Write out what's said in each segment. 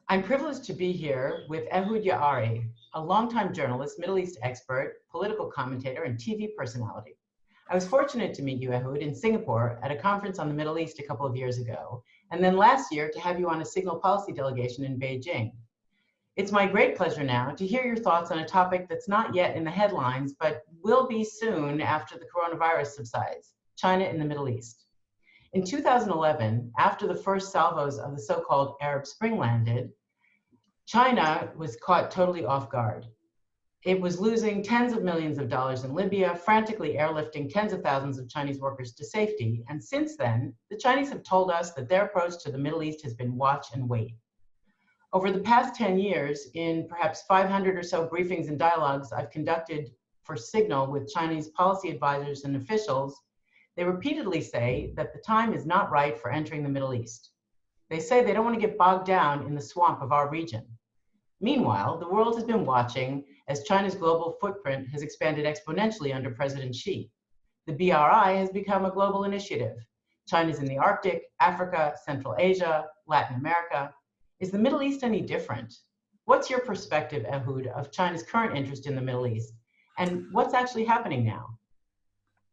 I'm privileged to be here with Ehud Yaari, a longtime journalist, Middle East expert, political commentator, and TV personality. I was fortunate to meet you, Ehud, in Singapore at a conference on the Middle East a couple of years ago, and then last year to have you on a Signal policy delegation in Beijing. It's my great pleasure now to hear your thoughts on a topic that's not yet in the headlines, but will be soon after the coronavirus subsides: China in the Middle East. In 2011, after the first salvos of the so-called Arab Spring landed, China was caught totally off guard. It was losing tens of millions of dollars in Libya, frantically airlifting tens of thousands of Chinese workers to safety. And since then, the Chinese have told us that their approach to the Middle East has been watch and wait. Over the past 10 years, in perhaps 500 or so briefings and dialogues I've conducted for Signal with Chinese policy advisors and officials, they repeatedly say that the time is not right for entering the Middle East. They say they don't want to get bogged down in the swamp of our region. Meanwhile, the world has been watching as China's global footprint has expanded exponentially under President Xi. The BRI has become a global initiative. China's in the Arctic, Africa, Central Asia, Latin America. Is the Middle East any different? What's your perspective, Ehud, of China's current interest in the Middle East? And what's actually happening now?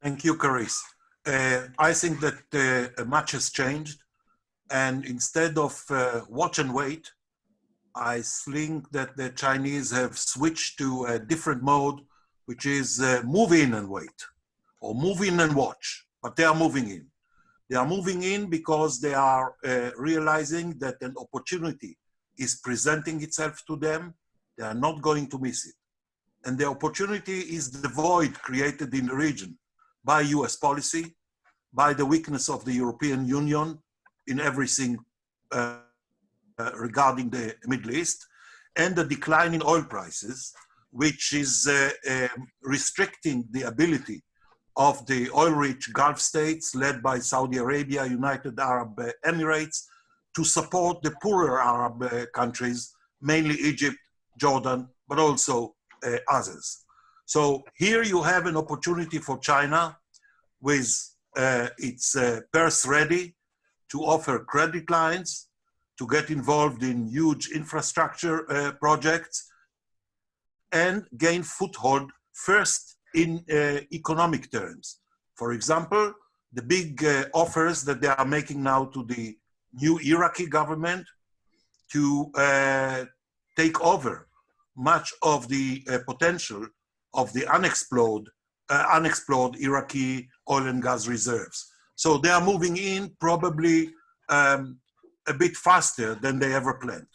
Thank you, Caris. I think that much has changed. And instead of watch and wait, I think that the Chinese have switched to a different mode, which is move in and wait, or move in and watch, but they are moving in. They are moving in because they are realizing that an opportunity is presenting itself to them. They are not going to miss it. And the opportunity is the void created in the region by US policy, by the weakness of the European Union in everything regarding the Middle East, and the decline in oil prices, which is restricting the ability of the oil-rich Gulf states led by Saudi Arabia, United Arab Emirates, to support the poorer Arab countries, mainly Egypt, Jordan, but also others. So here you have an opportunity for China with its purse ready to offer credit lines, to get involved in huge infrastructure projects, and gain foothold first in economic terms. For example, the big offers that they are making now to the new Iraqi government to take over much of the potential of the unexplored Iraqi oil and gas reserves. So they are moving in probably a bit faster than they ever planned.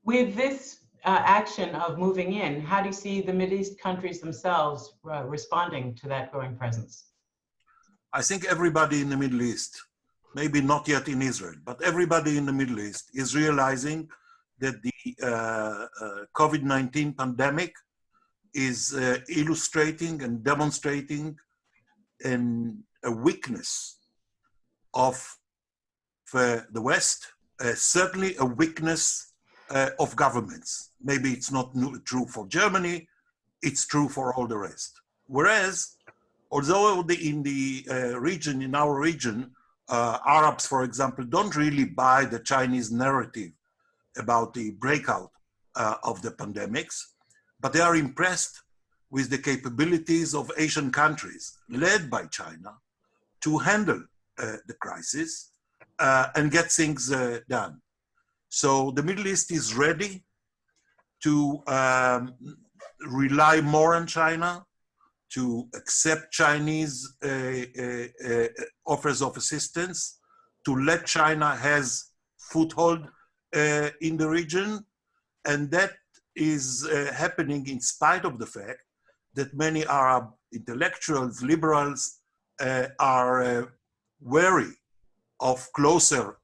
With this action of moving in, how do you see the Middle East countries themselves responding to that growing presence? I think everybody in the Middle East, maybe not yet in Israel, but everybody in the Middle East is realizing that the COVID-19 pandemic is illustrating and demonstrating a weakness of the West, certainly a weakness of governments. Maybe it's not true for Germany, it's true for all the rest. Whereas, although in our region, Arabs, for example, don't really buy the Chinese narrative about the breakout of the pandemics, but they are impressed with the capabilities of Asian countries led by China to handle the crisis and get things done. So the Middle East is ready to rely more on China, to accept Chinese offers of assistance, to let China has foothold in the region. And that is happening in spite of the fact that many Arab intellectuals, liberals, are wary of closer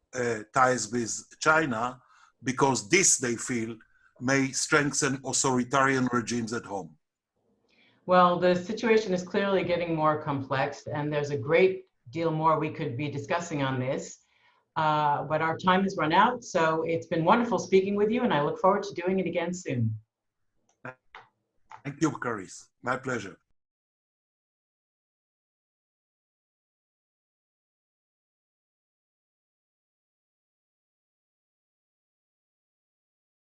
ties with China, because this, they feel, may strengthen authoritarian regimes at home. Well, the situation is clearly getting more complex, and there's a great deal more we could be discussing on this. But our time has run out, so it's been wonderful speaking with you, and I look forward to doing it again soon. Thank you, Caris. My pleasure.